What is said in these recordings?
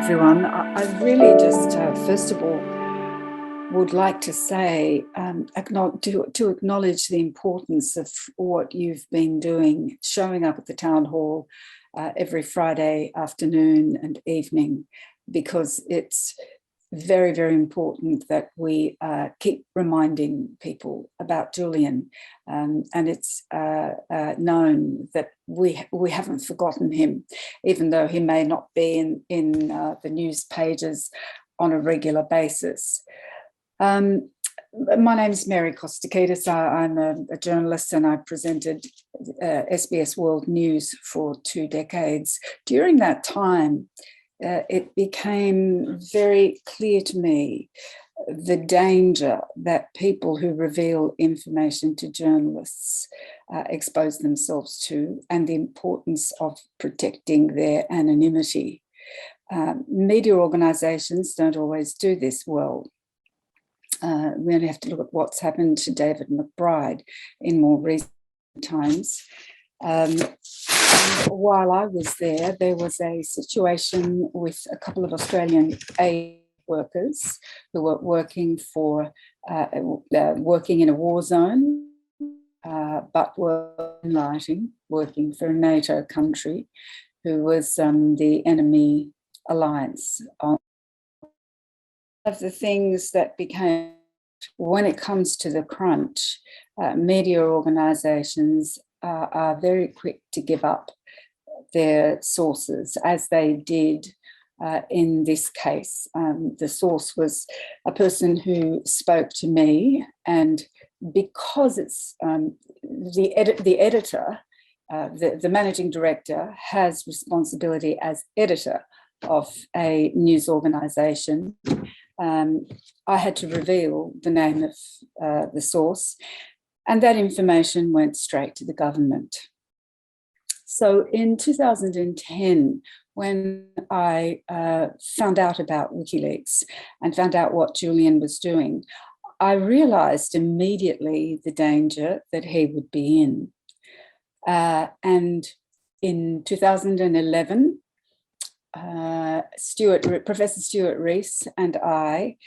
everyone. I really just, first of all, would like to say, to acknowledge the importance of what you've been doing, showing up at the town hall every Friday afternoon and evening, because it's very, very important that we keep reminding people about Julian, and it's known that we haven't forgotten him, even though he may not be in the news pages on a regular basis. My name is Mary Kostakidis. I'm a journalist, and I presented SBS World News for 2 decades. During that time, it became very clear to me the danger that people who reveal information to journalists expose themselves to, and the importance of protecting their anonymity. Media organisations don't always do this well. We only have to look at what's happened to David McBride in more recent times. While I was there was a situation with a couple of Australian aid workers who were working in a war zone, but were working for a NATO country who was the enemy alliance. One of the things that became, when it comes to the crunch, media organisations are very quick to give up their sources, as they did in this case. The source was a person who spoke to me, and because it's the editor, the managing director has responsibility as editor of a news organisation, I had to reveal the name of the source, and that information went straight to the government. So in 2010, when I found out about WikiLeaks and found out what Julian was doing, I realised immediately the danger that he would be in. And in 2011, Professor Stuart Rees and I,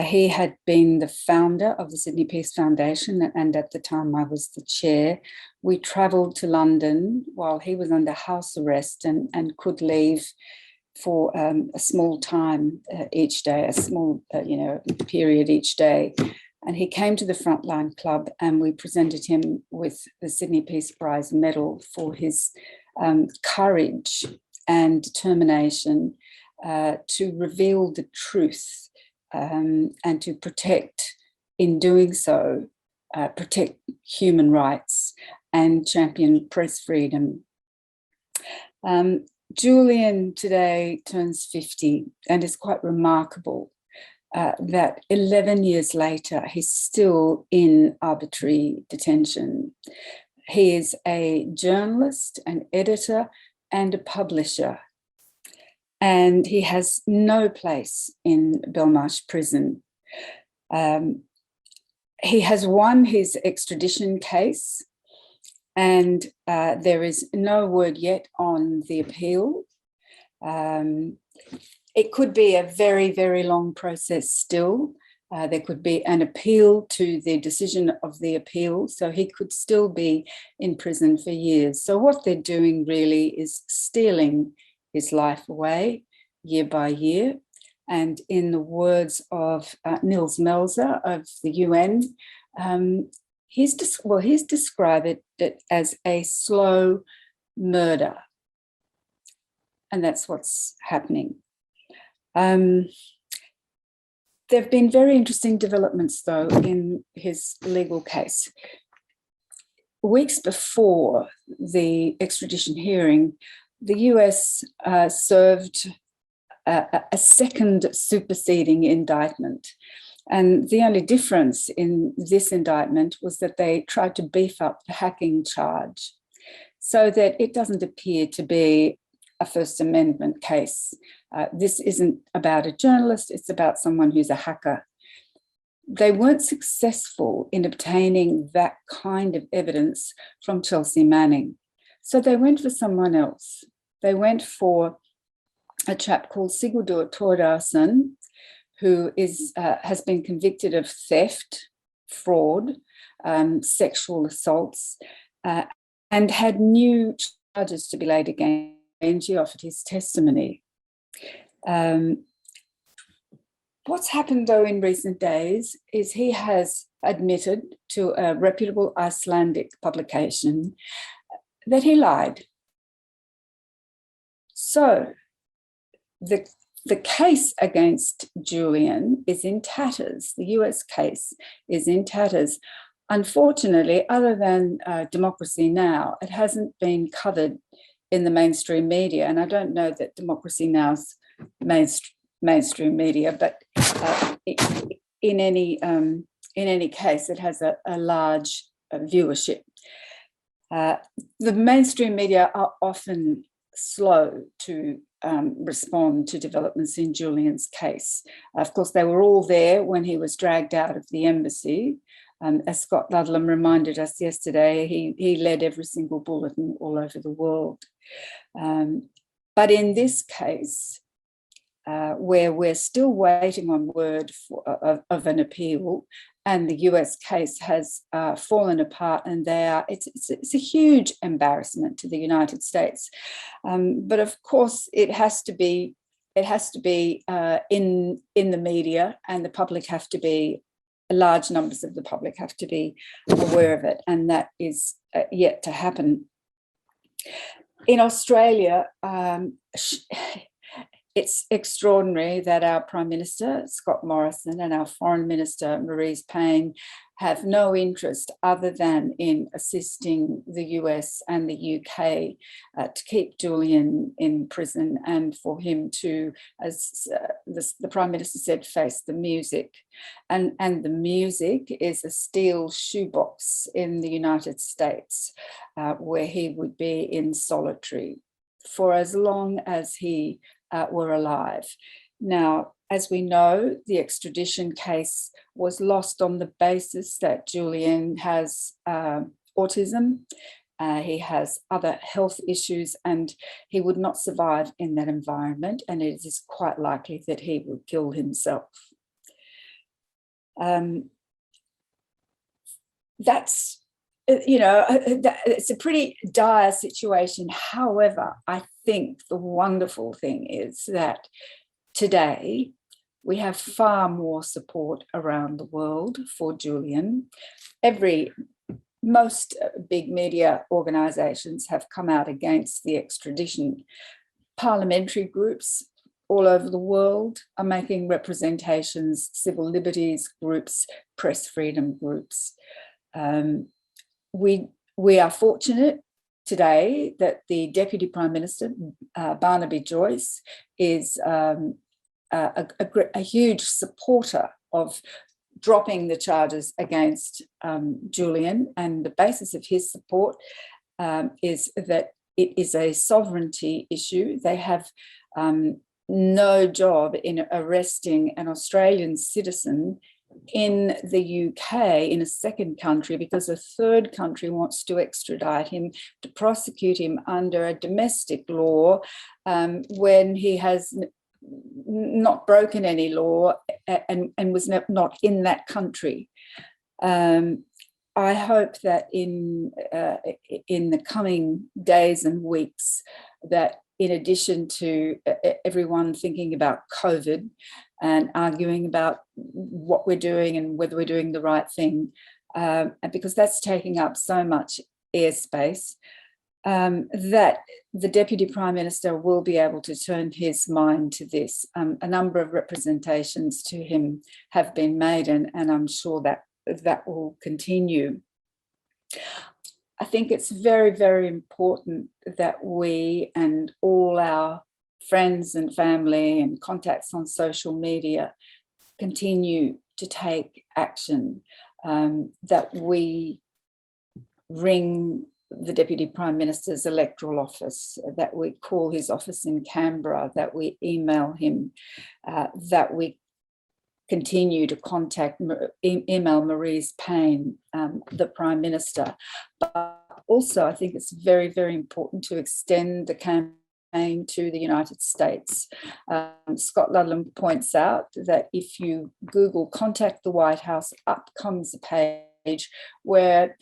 he had been the founder of the Sydney Peace Foundation, and at the time I was the chair. We travelled to London while he was under house arrest and could leave for a small time each day, a small period each day. And he came to the Frontline Club, and we presented him with the Sydney Peace Prize medal for his courage and determination to reveal the truth. And to protect, in doing so, protect human rights and champion press freedom. Julian today turns 50, and it's quite remarkable that 11 years later, he's still in arbitrary detention. He is a journalist, an editor, and a publisher. And he has no place in Belmarsh prison. He has won his extradition case, and there is no word yet on the appeal. It could be a very, very long process still. There could be an appeal to the decision of the appeal, so he could still be in prison for years. So what they're doing really is stealing his life away year by year. And in the words of Nils Melzer of the UN, he's described it as a slow murder. And that's what's happening. There have been very interesting developments, though, in his legal case. Weeks before the extradition hearing, the US served a second superseding indictment. And the only difference in this indictment was that they tried to beef up the hacking charge so that it doesn't appear to be a First Amendment case. This isn't about a journalist, it's about someone who's a hacker. They weren't successful in obtaining that kind of evidence from Chelsea Manning. So they went for someone else. They went for a chap called Sigurdur Thordarson, who has been convicted of theft, fraud, sexual assaults, and had new charges to be laid against him. He offered his testimony. What's happened, though, in recent days is he has admitted to a reputable Icelandic publication that he lied. So the case against Julian is in tatters. The US case is in tatters. Unfortunately, other than Democracy Now!, it hasn't been covered in the mainstream media. And I don't know that Democracy Now!'s mainstream media, but in any case, it has a large viewership. The mainstream media are often slow to respond to developments in Julian's case. Of course, they were all there when he was dragged out of the embassy. As Scott Ludlam reminded us yesterday, he led every single bulletin all over the world. But in this case, where we're still waiting on word of an appeal, and the US case has fallen apart, and it's a huge embarrassment to the United States. But of course, it has to be in the media, and the public have to be. Large numbers of the public have to be aware of it, and that is yet to happen. In Australia, it's extraordinary that our Prime Minister, Scott Morrison, and our Foreign Minister, Marise Payne, have no interest other than in assisting the US and the UK to keep Julian in prison, and for him to, as the Prime Minister said, face the music. And the music is a steel shoebox in the United States, where he would be in solitary for as long as he were alive. Now, as we know, the extradition case was lost on the basis that Julian has autism, he has other health issues, and he would not survive in that environment, and it is quite likely that he would kill himself. That's, it's a pretty dire situation. However, I think the wonderful thing is that today we have far more support around the world for Julian. Most big media organisations have come out against the extradition. Parliamentary groups all over the world are making representations, civil liberties groups, press freedom groups. We are fortunate today that the Deputy Prime Minister, Barnaby Joyce, is a huge supporter of dropping the charges against Julian, and the basis of his support is that it is a sovereignty issue. They have no job in arresting an Australian citizen in the UK, in a second country, because a third country wants to extradite him, to prosecute him under a domestic law when he has not broken any law and was not in that country. I hope that in the coming days and weeks, that in addition to everyone thinking about COVID and arguing about what we're doing and whether we're doing the right thing, because that's taking up so much airspace, that the Deputy Prime Minister will be able to turn his mind to this. A number of representations to him have been made, and I'm sure that will continue. I think it's very, very important that we and all our friends and family and contacts on social media continue to take action, that we ring the Deputy Prime Minister's electoral office, that we call his office in Canberra, that we email him, that we continue to email Marise Payne, the Prime Minister. But also, I think it's very, very important to extend the campaign to the United States. Scott Ludlam points out that if you Google "contact the White House," up comes a page where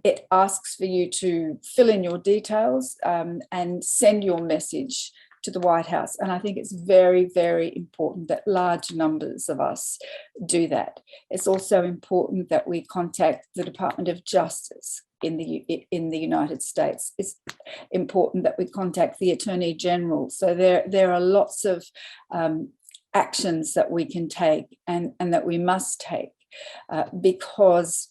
it asks for you to fill in your details and send your message to the White House. And I think it's very, very important that large numbers of us do that. It's also important that we contact the Department of Justice in the United States. It's important that we contact the Attorney General. So there are lots of actions that we can take and that we must take because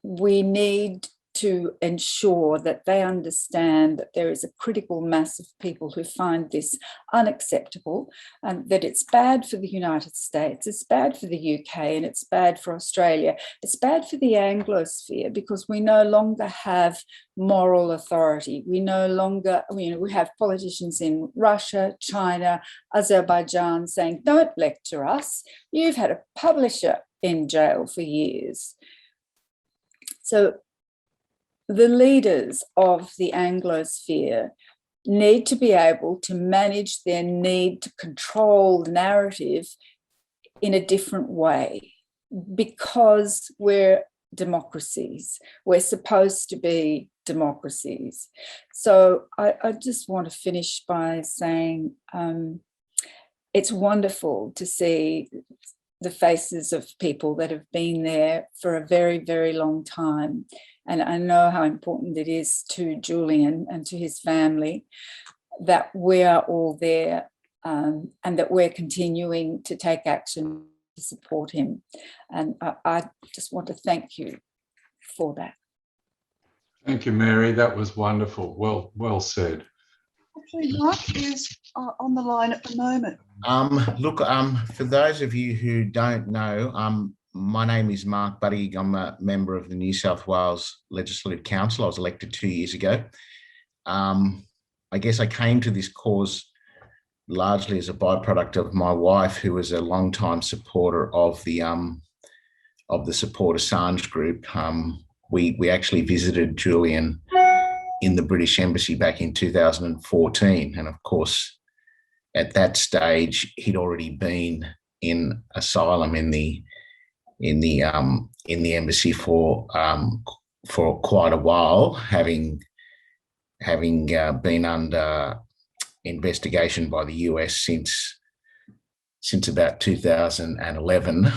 we need to ensure that they understand that there is a critical mass of people who find this unacceptable, and that it's bad for the United States, it's bad for the UK, and it's bad for Australia. It's bad for the Anglosphere because we no longer have moral authority. We no longer, we have politicians in Russia, China, Azerbaijan saying, "Don't lecture us. You've had a publisher in jail for years." So the leaders of the Anglosphere need to be able to manage their need to control the narrative in a different way because we're democracies. We're supposed to be democracies. So I just want to finish by saying it's wonderful to see the faces of people that have been there for a very, very long time. And I know how important it is to Julian and to his family that we are all there and that we're continuing to take action to support him. And I just want to thank you for that. Thank you, Mary. That was wonderful. Well said. Actually, Mark is on the line at the moment. Look, for those of you who don't know, my name is Mark Buttigieg. I'm a member of the New South Wales Legislative Council. I was elected 2 years ago. I guess I came to this cause largely as a byproduct of my wife, who was a long-time supporter of the Support Assange group. We actually visited Julian in the British Embassy back in 2014, and of course, at that stage, he'd already been in asylum in the embassy for quite a while, having been under investigation by the US since about 2011.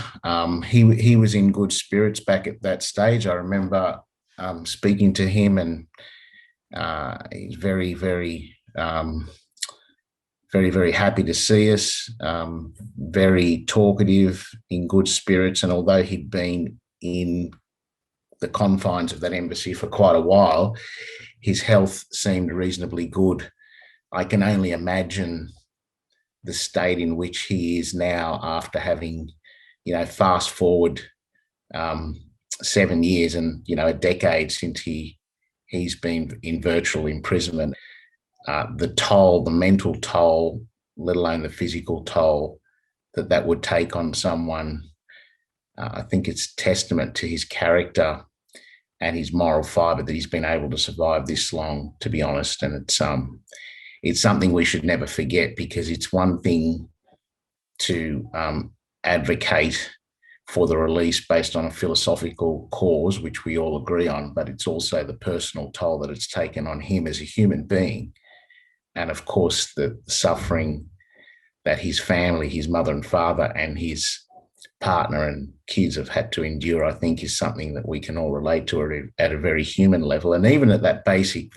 He was in good spirits back at that stage. I remember speaking to him, and he's very, very happy to see us, very talkative, in good spirits. And although he'd been in the confines of that embassy for quite a while, his health seemed reasonably good. I can only imagine the state in which he is now after having, fast forward 7 years and, a decade since he's been in virtual imprisonment. The toll, the mental toll, let alone the physical toll that would take on someone, I think it's testament to his character and his moral fibre that he's been able to survive this long, to be honest. And it's something we should never forget, because it's one thing to advocate for the release based on a philosophical cause, which we all agree on, but it's also the personal toll that it's taken on him as a human being. And of course, the suffering that his family, his mother and father, and his partner and kids have had to endure, I think, is something that we can all relate to at a very human level. And even at that basic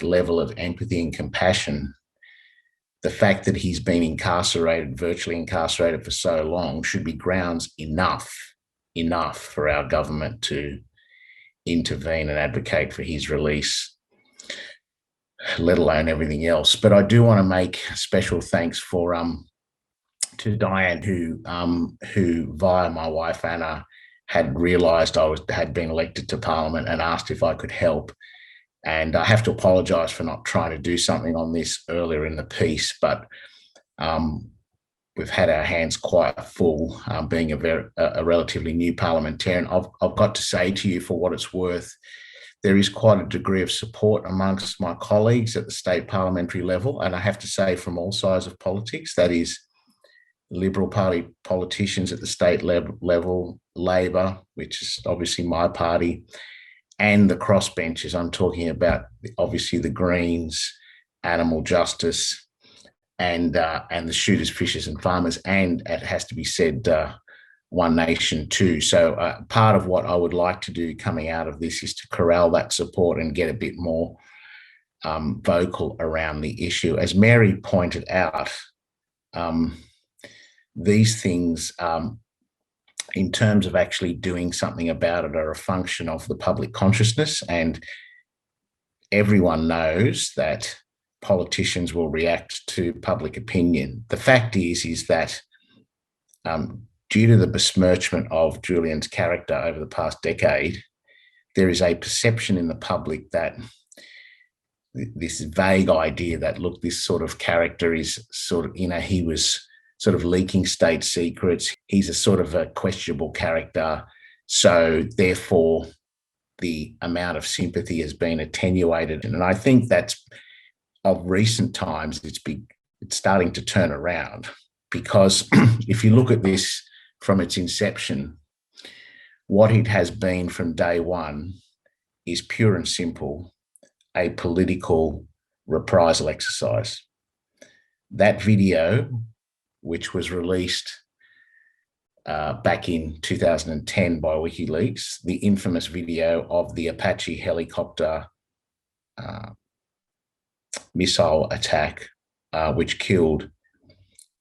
level of empathy and compassion, the fact that he's been incarcerated, virtually incarcerated for so long, should be grounds enough for our government to intervene and advocate for his release, let alone everything else. But I do want to make special thanks to Diane, who via my wife Anna had realised I had been elected to Parliament and asked if I could help. And I have to apologise for not trying to do something on this earlier in the piece, but we've had our hands quite full, being a relatively new parliamentarian. I've got to say to you, for what it's worth, there is quite a degree of support amongst my colleagues at the state parliamentary level, and I have to say from all sides of politics, that is Liberal Party politicians at the state level, Labor, which is obviously my party, and the crossbenchers. I'm talking about obviously the Greens, Animal Justice, and the shooters, fishers and farmers, and it has to be said, One Nation too. So part of what I would like to do coming out of this is to corral that support and get a bit more vocal around the issue. As Mary pointed out, these things, in terms of actually doing something about it, are a function of the public consciousness, and everyone knows that politicians will react to public opinion. The fact is that due to the besmirchment of Julian's character over the past decade, there is a perception in the public that this vague idea that, look, this sort of character is sort of, he was sort of leaking state secrets. He's a sort of a questionable character. So therefore, the amount of sympathy has been attenuated. And I think that's, of recent times, it's starting to turn around, because if you look at this from its inception, what it has been from day one is pure and simple a political reprisal exercise. That video, which was released back in 2010 by WikiLeaks, the infamous video of the Apache helicopter missile attack, which killed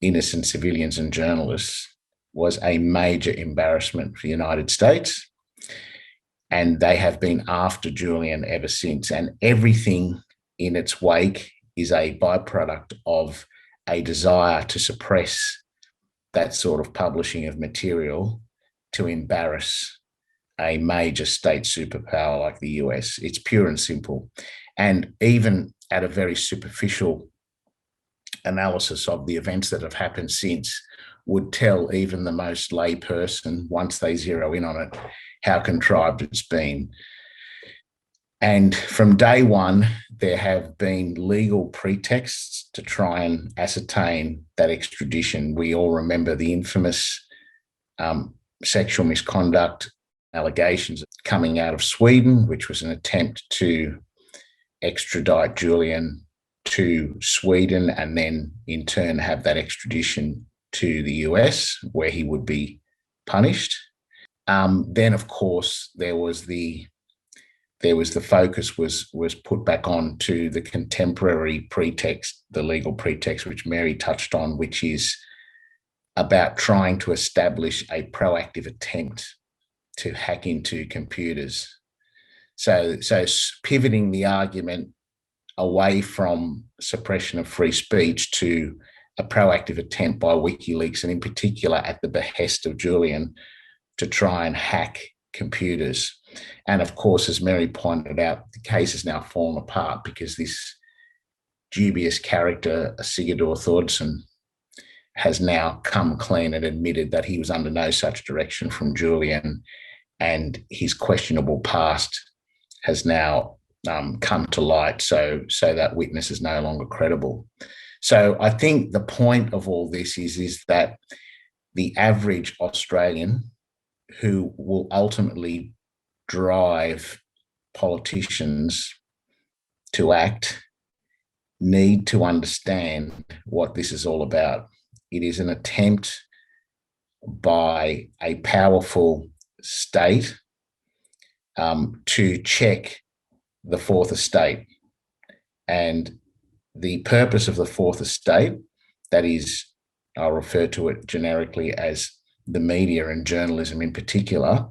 innocent civilians and journalists, was a major embarrassment for the United States. And they have been after Julian ever since. And everything in its wake is a byproduct of a desire to suppress that sort of publishing of material to embarrass a major state superpower like the US. It's pure and simple. And even at a very superficial analysis of the events that have happened since, would tell even the most lay person, once they zero in on it, how contrived it's been. And from day one, there have been legal pretexts to try and ascertain that extradition. We all remember the infamous sexual misconduct allegations coming out of Sweden, which was an attempt to extradite Julian to Sweden and then in turn have that extradition to the US, where he would be punished. Then, of course, there was the focus was put back on to the contemporary pretext, the legal pretext, which Mary touched on, which is about trying to establish a proactive attempt to hack into computers. So pivoting the argument away from suppression of free speech to a proactive attempt by WikiLeaks, and in particular at the behest of Julian, to try and hack computers. And of course, as Mary pointed out, the case has now fallen apart because this dubious character, Sigurdur Thordarson, has now come clean and admitted that he was under no such direction from Julian, and his questionable past has now come to light, so that witness is no longer credible. So I think the point of all this is that the average Australian who will ultimately drive politicians to act need to understand what this is all about. It is an attempt by a powerful state to check the fourth estate. And the purpose of the fourth estate, that is, I'll refer to it generically as the media and journalism in particular,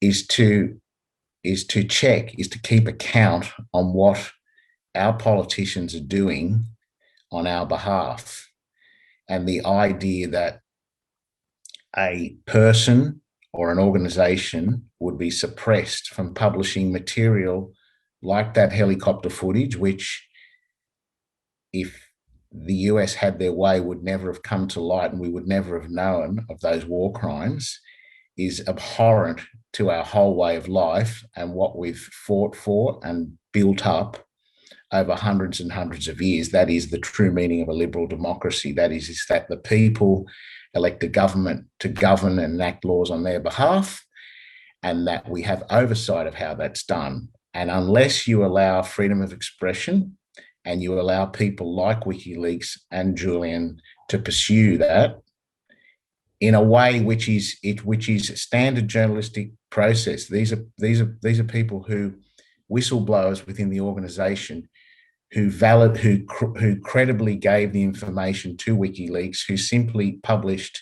is to keep account on what our politicians are doing on our behalf. And the idea that a person or an organisation would be suppressed from publishing material like that helicopter footage, which, if the US had their way, would never have come to light and we would never have known of those war crimes, is abhorrent to our whole way of life and what we've fought for and built up over hundreds and hundreds of years. That is the true meaning of a liberal democracy. That is that the people elect a government to govern and enact laws on their behalf, and that we have oversight of how that's done. And unless you allow freedom of expression and you allow people like WikiLeaks and Julian to pursue that in a way which is standard journalistic process, these are people who whistleblowers within the organisation who credibly gave the information to WikiLeaks, who simply published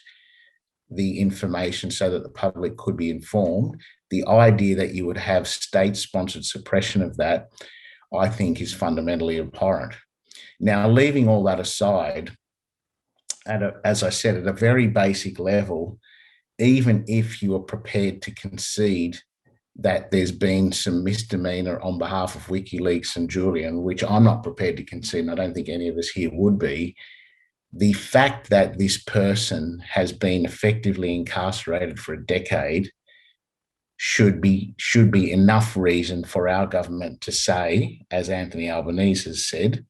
the information so that the public could be informed. The idea that you would have state-sponsored suppression of that, I think, is fundamentally abhorrent. Now, leaving all that aside, as I said, at a very basic level, even if you are prepared to concede that there's been some misdemeanor on behalf of WikiLeaks and Julian, which I'm not prepared to concede, and I don't think any of us here would be, the fact that this person has been effectively incarcerated for a decade should be enough reason for our government to say, as Anthony Albanese has said,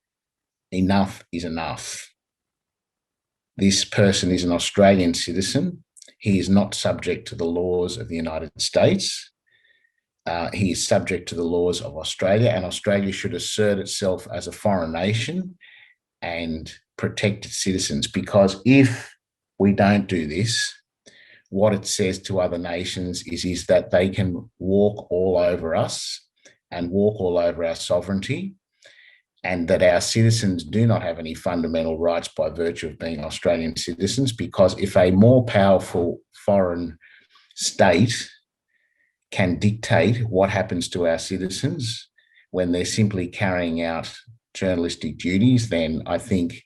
enough is enough. This person is an Australian citizen. He is not subject to the laws of the United States. He is subject to the laws of Australia, and Australia should assert itself as a foreign nation and protect its citizens, because if we don't do this, what it says to other nations is that they can walk all over us and walk all over our sovereignty, and that our citizens do not have any fundamental rights by virtue of being Australian citizens, because if a more powerful foreign state can dictate what happens to our citizens when they're simply carrying out journalistic duties, then I think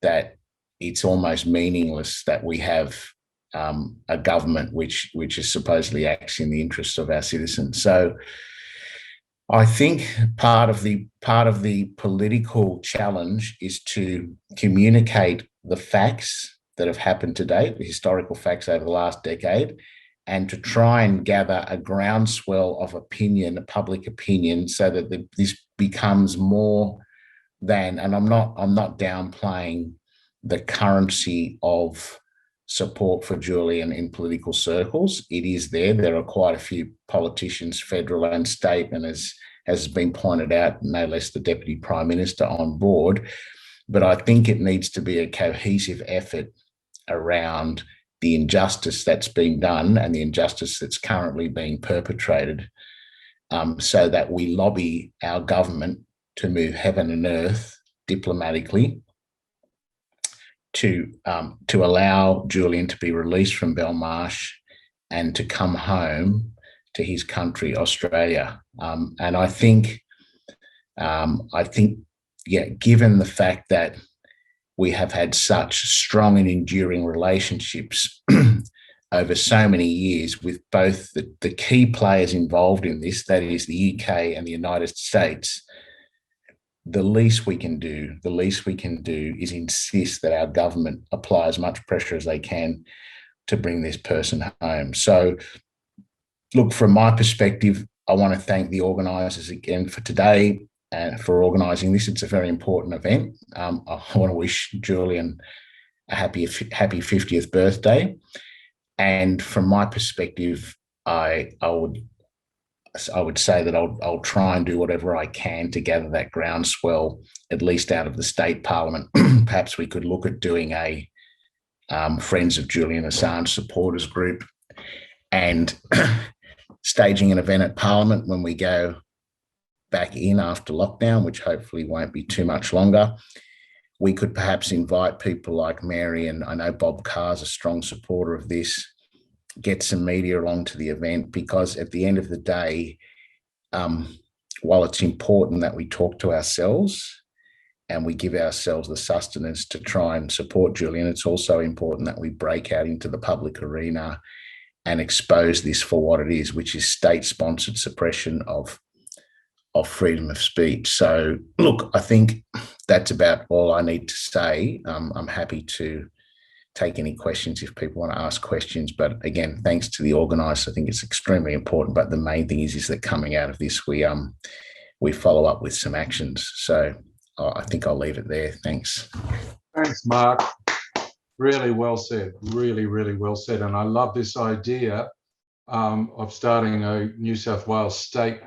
that it's almost meaningless that we have a government which is supposedly acts in the interests of our citizens. So I think part of the political challenge is to communicate the facts that have happened to date, the historical facts over the last decade, and to try and gather a groundswell of opinion, a public opinion, so that this becomes more than, and I'm not downplaying the currency of support for Julian in political circles. It is there. There are quite a few politicians, federal and state, and as has been pointed out, no less the Deputy Prime Minister on board. But I think it needs to be a cohesive effort around the injustice that's been done and the injustice that's currently being perpetrated, so that we lobby our government to move heaven and earth diplomatically to allow Julian to be released from Belmarsh and to come home to his country, Australia. And I think, given the fact that we have had such strong and enduring relationships over so many years with both the key players involved in this, that is the UK and the United States, the least we can do is insist that our government apply as much pressure as they can to bring this person home. So, look, from my perspective, I want to thank the organisers again for today and for organising this. It's a very important event. I want to wish Julian a happy 50th birthday. And from my perspective, I would say that I'll try and do whatever I can to gather that groundswell, at least out of the state parliament. Perhaps we could look at doing a Friends of Julian Assange supporters group and staging an event at Parliament when we go back in after lockdown, which hopefully won't be too much longer. We could perhaps invite people like Mary, and I know Bob Carr's a strong supporter of this, get some media along to the event, because at the end of the day, while it's important that we talk to ourselves and we give ourselves the sustenance to try and support Julian, it's also important that we break out into the public arena and expose this for what it is, which is state-sponsored suppression of freedom of speech. So, look, I think that's about all I need to say. I'm happy to take any questions if people want to ask questions. But again, thanks to the organisers, I think it's extremely important. But the main thing is that coming out of this, we follow up with some actions. So I think I'll leave it there. Thanks. Thanks, Mark. Really well said. Really, really well said. And I love this idea of starting a New South Wales state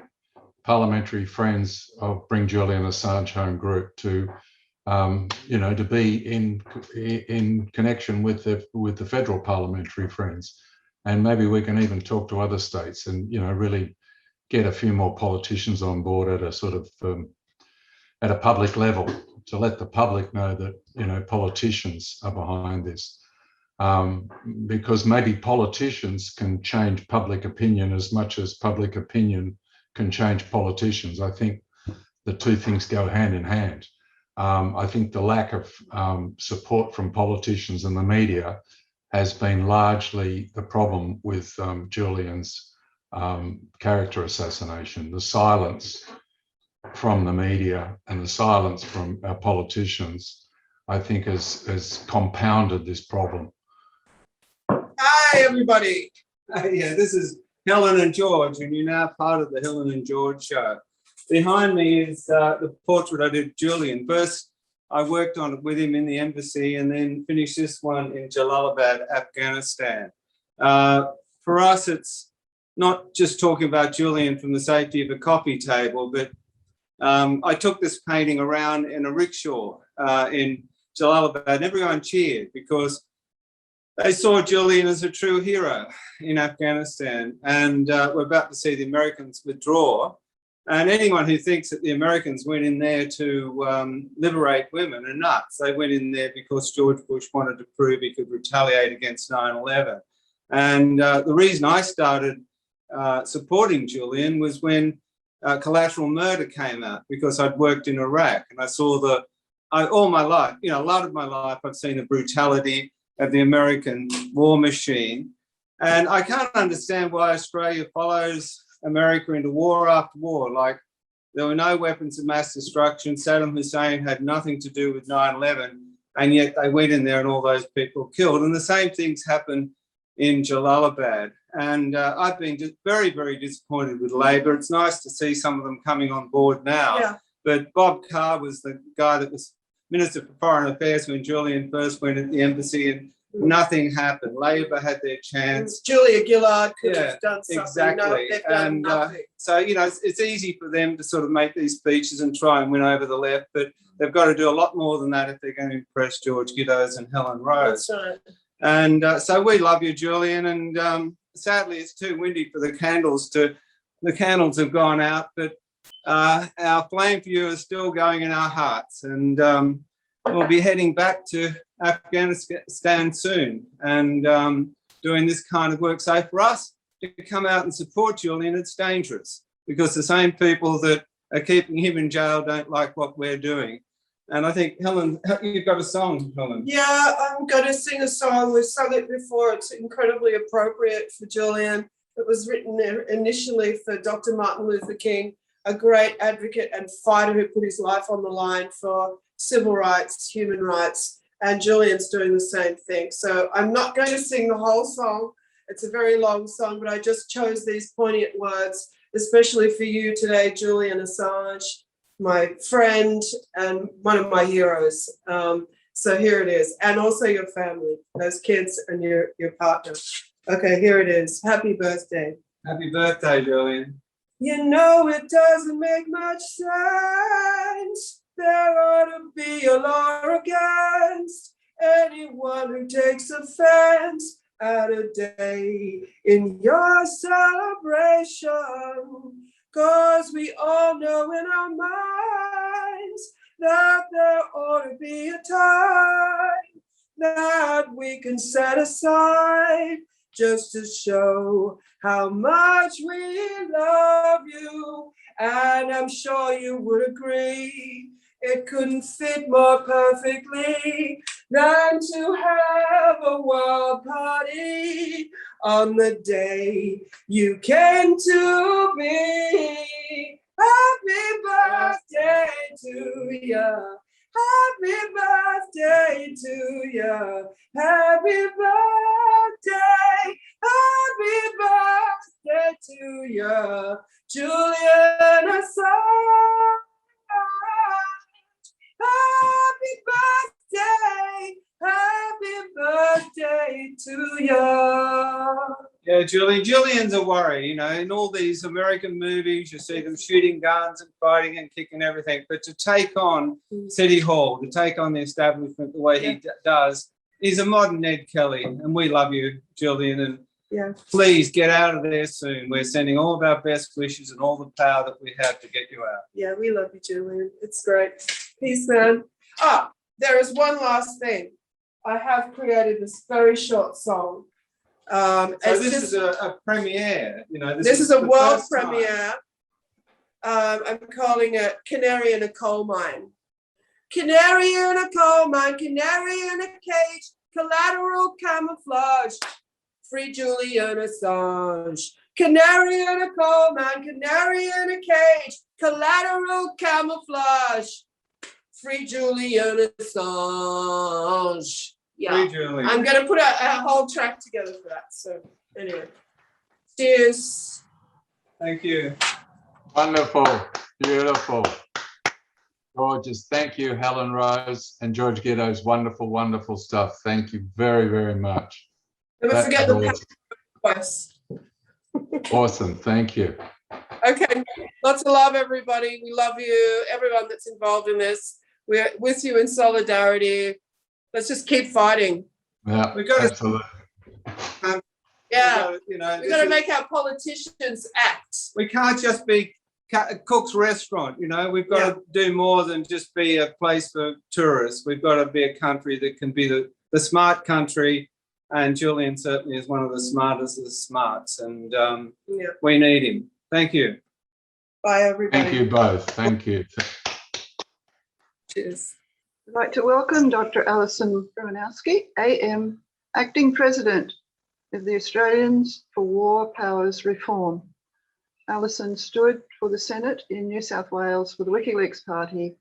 parliamentary friends of Bring Julian Assange Home group to, to be in connection with the federal parliamentary friends. And maybe we can even talk to other states and, really get a few more politicians on board at a sort of, at a public level, to let the public know that, politicians are behind this. Because maybe politicians can change public opinion as much as public opinion can change politicians. I think the two things go hand in hand. I think the lack of support from politicians and the media has been largely the problem with Julian's character assassination. The silence from the media and the silence from our politicians, I think, has compounded this problem. Hi, everybody. Yeah, this is Hellen and George, and you're now part of the Hellen and George show. Behind me is the portrait I did of Julian. First, I worked on it with him in the embassy and then finished this one in Jalalabad, Afghanistan. For us, it's not just talking about Julian from the safety of a coffee table, but I took this painting around in a rickshaw in Jalalabad, and everyone cheered because they saw Julian as a true hero in Afghanistan. And we're about to see the Americans withdraw. And anyone who thinks that the Americans went in there to liberate women are nuts. They went in there because George Bush wanted to prove he could retaliate against 9/11. And the reason I started supporting Julian was when Collateral Murder came out, because I'd worked in Iraq and I saw all my life, a lot of my life, I've seen the brutality of the American war machine. And I can't understand why Australia follows America into war after war. Like, there were no weapons of mass destruction. Saddam Hussein had nothing to do with 9/11, and yet they went in there and all those people were killed. And the same things happened in Jalalabad. And I've been just very, very disappointed with Labor. It's nice to see some of them coming on board now. Yeah. But Bob Carr was the guy that was Minister for Foreign Affairs when Julian first went at the embassy, and nothing happened. Labor had their chance. Julia Gillard could have done something. Exactly. No, they've done nothing. So, it's easy for them to sort of make these speeches and try and win over the left, but they've got to do a lot more than that if they're going to impress George Gittoes and Helen Rose. That's right. And so we love you, Julian, and sadly it's too windy for the candles have gone out, but our flame for you is still going in our hearts, and we'll be heading back to Afghanistan soon and doing this kind of work. So for us to come out and support Julian, it's dangerous because the same people that are keeping him in jail don't like what we're doing. And I think, Helen, you've got a song, Helen. Yeah, I'm going to sing a song. We've sung it before. It's incredibly appropriate for Julian. It was written initially for Dr. Martin Luther King, a great advocate and fighter who put his life on the line for civil rights, human rights, and Julian's doing the same thing. So I'm not going to sing the whole song. It's a very long song, but I just chose these poignant words, especially for you today, Julian Assange, my friend and one of my heroes. So here it is. And also your family, those kids and your partner. Okay, here it is. Happy birthday. Happy birthday, Julian. You know it doesn't make much sense. There ought to be a law against anyone who takes offense at a day in your celebration. 'Cause we all know in our minds that there ought to be a time that we can set aside just to show how much we love you. And I'm sure you would agree it couldn't fit more perfectly than to have a world party on the day you came to me. Happy birthday to you. Happy birthday to you. Happy birthday. Happy birthday to you. Julian Assange. Happy birthday. Happy birthday to you. Yeah, Julian's a worry. You know, in all these American movies, you see them shooting guns and fighting and kicking everything. But to take on City Hall, to take on the establishment the way he does, he's a modern Ned Kelly. And we love you, Julian. And please get out of there soon. We're sending all of our best wishes and all the power that we have to get you out. Yeah, we love you, Julian. It's great. Peace, man. There is one last thing. I have created this very short song. So this is a premiere, you know. This is a world premiere. I'm calling it Canary in a Coal Mine. Canary in a coal mine, canary in a cage, collateral camouflage. Free Julian Assange. Canary in a coal mine, canary in a cage, collateral camouflage. Free Julian Assange. Yeah, Free Julian. I'm going to put a whole track together for that. So anyway, cheers. Thank you. Wonderful, beautiful, gorgeous. Thank you, Helen Rose and George Gittoes. Wonderful, wonderful stuff. Thank you very, very much. Never forget the Awesome. voice. Awesome. Thank you. Okay, lots of love, everybody. We love you, everyone that's involved in this. We're with you in solidarity. Let's just keep fighting. Yeah, We've got to, absolutely. Yeah, you know, we've got to make our politicians act. we can't just be Cook's Restaurant, you know. We've got to do more than just be a place for tourists. We've got to be a country that can be the smart country, and Julian certainly is one of the smartest of the smarts, and we need him. Thank you. Bye, everybody. Thank you both. Thank you. Cheers. I'd like to welcome Dr. Alison Broinowski, AM, Acting President of the Australians for War Powers Reform. Alison stood for the Senate in New South Wales for the WikiLeaks Party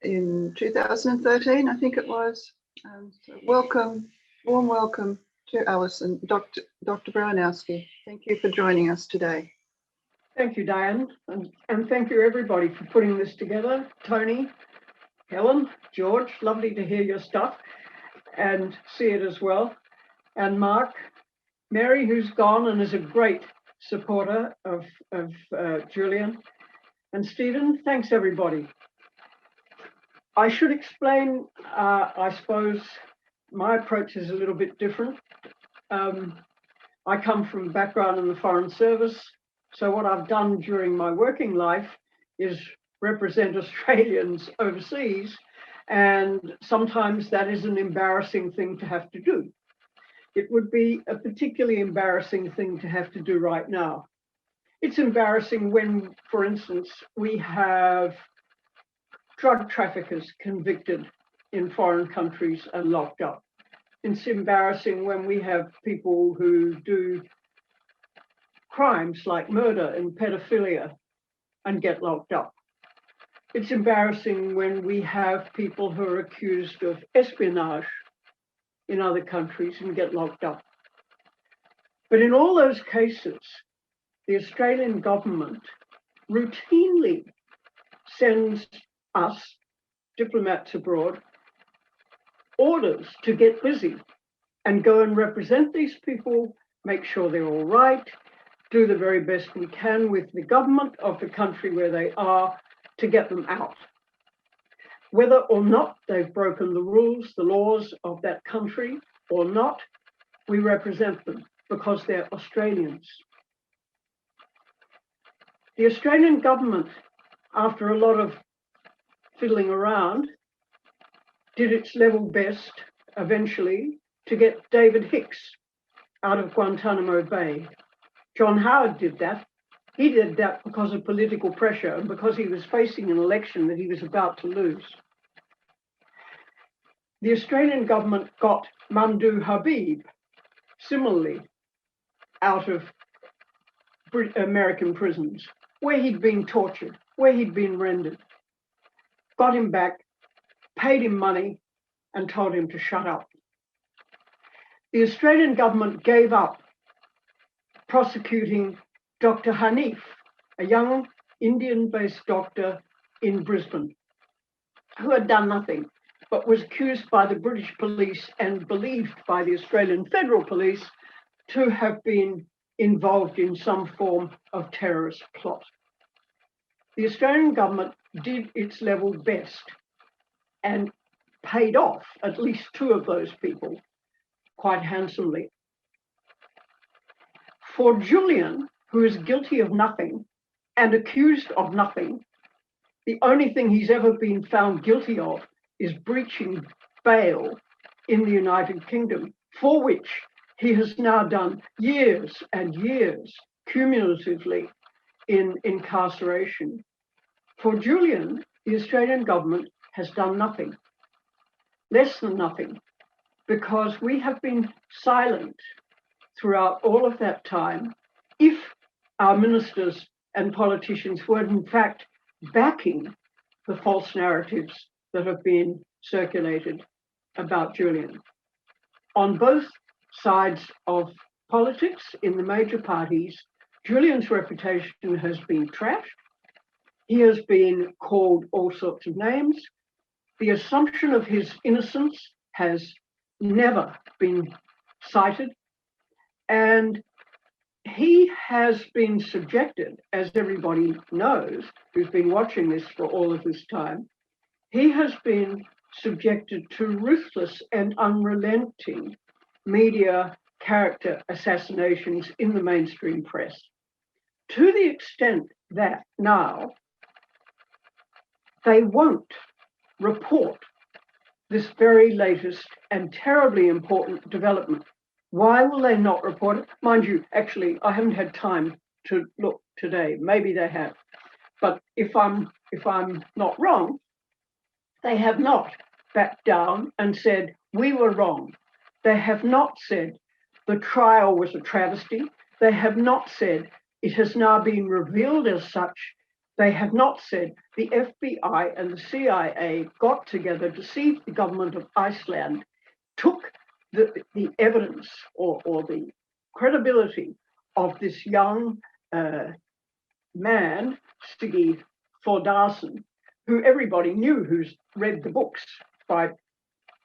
in 2013, I think it was. So welcome, warm welcome to Alison, Dr. Broinowski. Thank you for joining us today. Thank you, Diane, and thank you everybody for putting this together. Tony, Helen, George, lovely to hear your stuff and see it as well. And Mark, Mary, who's gone and is a great supporter of Julian, and Stephen. Thanks, everybody. I should explain, I suppose, my approach is a little bit different. I come from a background in the Foreign Service, so what I've done during my working life is represent Australians overseas, and sometimes that is an embarrassing thing to have to do. It would be a particularly embarrassing thing to have to do right now. It's embarrassing when, for instance, we have drug traffickers convicted in foreign countries and locked up. It's embarrassing when we have people who do crimes like murder and pedophilia and get locked up. It's embarrassing when we have people who are accused of espionage in other countries and get locked up. But in all those cases, the Australian government routinely sends us, diplomats abroad, orders to get busy and go and represent these people, make sure they're all right, do the very best we can with the government of the country where they are to get them out. Whether or not they've broken the rules, the laws of that country or not, we represent them because they're Australians. The Australian government, after a lot of fiddling around, did its level best eventually to get David Hicks out of Guantanamo Bay. John Howard did that. He did that because of political pressure and because he was facing an election that he was about to lose. The Australian government got Mamdouh Habib similarly out of American prisons, where he'd been tortured, where he'd been rendered. Got him back, paid him money and told him to shut up. The Australian government gave up prosecuting Dr. Hanif, a young Indian-based doctor in Brisbane, who had done nothing, but was accused by the British police and believed by the Australian Federal Police to have been involved in some form of terrorist plot. The Australian government did its level best and paid off at least two of those people quite handsomely. For Julian, who is guilty of nothing and accused of nothing, the only thing he's ever been found guilty of is breaching bail in the United Kingdom, for which he has now done years and years cumulatively in incarceration. For Julian, the Australian government has done nothing, less than nothing, because we have been silent throughout all of that time. If our ministers and politicians were in fact backing the false narratives that have been circulated about Julian. On both sides of politics, in the major parties, Julian's reputation has been trashed. He has been called all sorts of names. The assumption of his innocence has never been cited. And he has been subjected, as everybody knows, who's been watching this for all of this time, he has been subjected to ruthless and unrelenting media character assassinations in the mainstream press, to the extent that now they won't report this very latest and terribly important development. Why will they not report it? Mind you, actually, I haven't had time to look today. Maybe they have. But if I'm not wrong, they have not backed down and said, we were wrong. They have not said the trial was a travesty. They have not said it has now been revealed as such. They have not said the FBI and the CIA got together, deceived the government of Iceland, took the evidence or the credibility of this young man, Stig Thordarson, who everybody knew, who's read the books by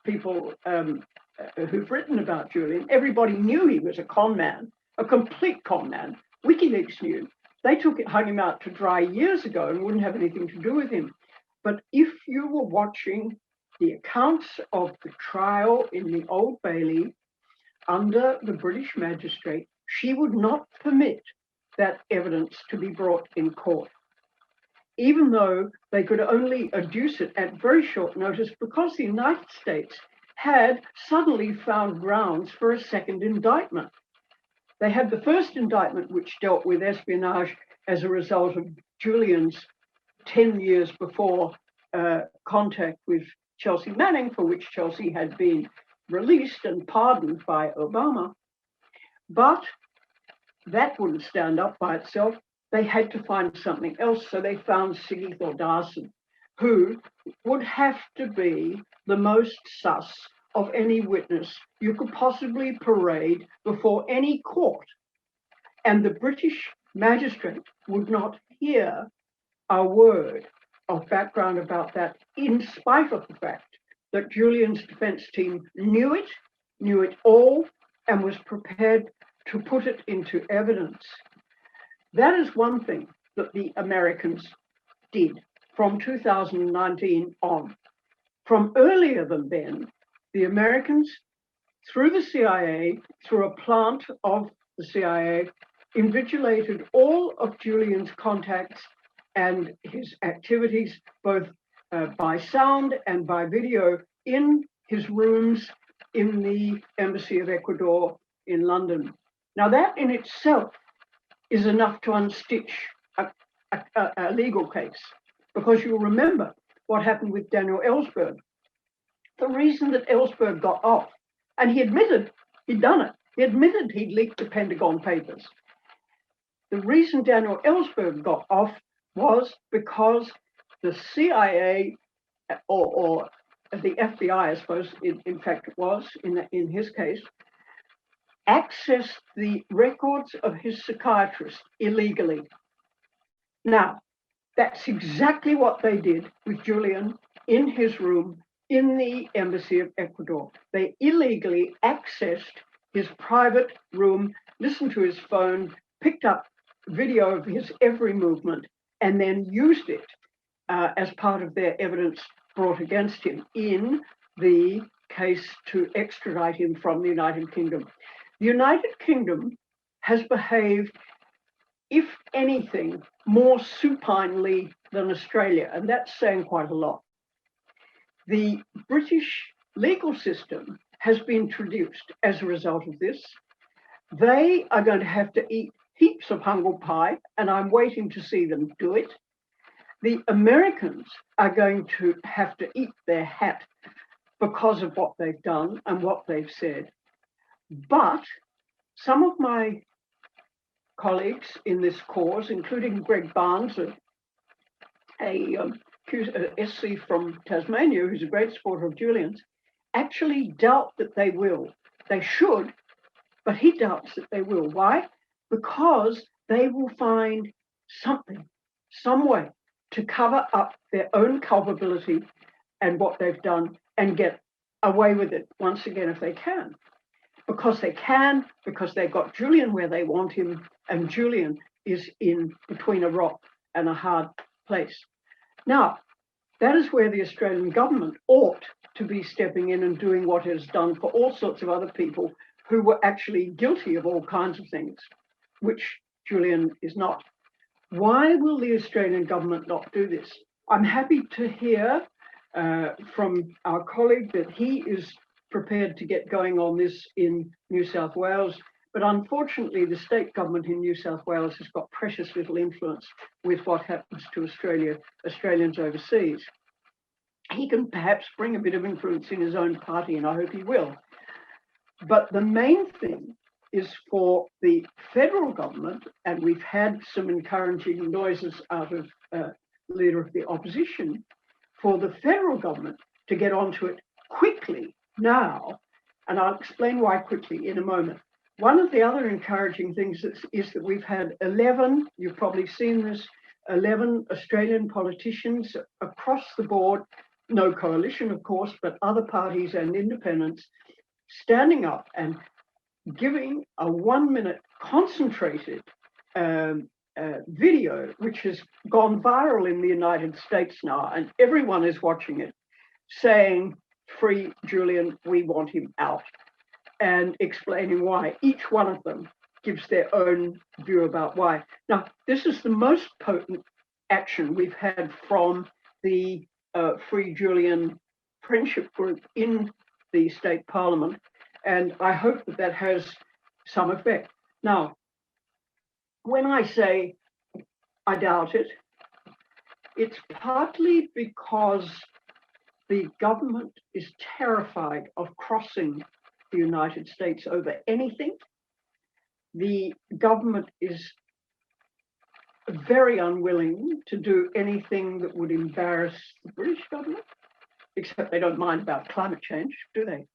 people who've written about Julian. Everybody knew he was a con man, a complete con man. WikiLeaks knew. They hung him out to dry years ago and wouldn't have anything to do with him. But if you were watching the accounts of the trial in the Old Bailey under the British magistrate, she would not permit that evidence to be brought in court, even though they could only adduce it at very short notice because the United States had suddenly found grounds for a second indictment. They had the first indictment, which dealt with espionage as a result of Julian's 10 years before contact with Chelsea Manning, for which Chelsea had been released and pardoned by Obama. But that wouldn't stand up by itself. They had to find something else. So they found Stig Thordarson, who would have to be the most sus of any witness you could possibly parade before any court. And the British magistrate would not hear a word of background about that, in spite of the fact that Julian's defense team knew it all, and was prepared to put it into evidence. That is one thing that the Americans did from 2019 on. From earlier than then, the Americans, through the CIA, through a plant of the CIA, invigilated all of Julian's contacts and his activities, both by sound and by video, in his rooms in the Embassy of Ecuador in London. Now that in itself is enough to unstitch a legal case, because you'll remember what happened with Daniel Ellsberg. The reason that Ellsberg got off, and he admitted he'd done it, he admitted he'd leaked the Pentagon Papers. The reason Daniel Ellsberg got off was because the CIA or the FBI, I suppose, in fact it was, in his case, accessed the records of his psychiatrist illegally. Now, that's exactly what they did with Julian in his room in the embassy of Ecuador. They illegally accessed his private room, listened to his phone, picked up video of his every movement, and then used it as part of their evidence brought against him in the case to extradite him from the United Kingdom. The United Kingdom has behaved, if anything, more supinely than Australia, and that's saying quite a lot. The British legal system has been traduced as a result of this. They are going to have to eat heaps of humble pie, and I'm waiting to see them do it. The Americans are going to have to eat their hat because of what they've done and what they've said. But some of my colleagues in this cause, including Greg Barnes, a SC from Tasmania, who's a great supporter of Julian's, actually doubt that they will. They should, but he doubts that they will. Why? Because they will find something, some way to cover up their own culpability and what they've done and get away with it once again if they can. Because they can, because they've got Julian where they want him, and Julian is in between a rock and a hard place. Now, that is where the Australian government ought to be stepping in and doing what it has done for all sorts of other people who were actually guilty of all kinds of things, which Julian is not. Why will the Australian government not do this? I'm happy to hear from our colleague that he is prepared to get going on this in New South Wales, but unfortunately the state government in New South Wales has got precious little influence with what happens to Australians overseas. He can perhaps bring a bit of influence in his own party, and I hope he will. But the main thing is for the federal government, and we've had some encouraging noises out of leader of the opposition, for the federal government to get onto it quickly now, and I'll explain why quickly in a moment. One of the other encouraging things is that we've had 11, you've probably seen this, 11 Australian politicians across the board, no coalition of course, but other parties and independents, standing up and giving a 1-minute concentrated video, which has gone viral in the United States now, and everyone is watching it, saying, "Free Julian, we want him out," and explaining why. Each one of them gives their own view about why. Now, this is the most potent action we've had from the Free Julian friendship group in the state parliament, and I hope that that has some effect. Now, when I say I doubt it, it's partly because the government is terrified of crossing the United States over anything. The government is very unwilling to do anything that would embarrass the British government, except they don't mind about climate change, do they?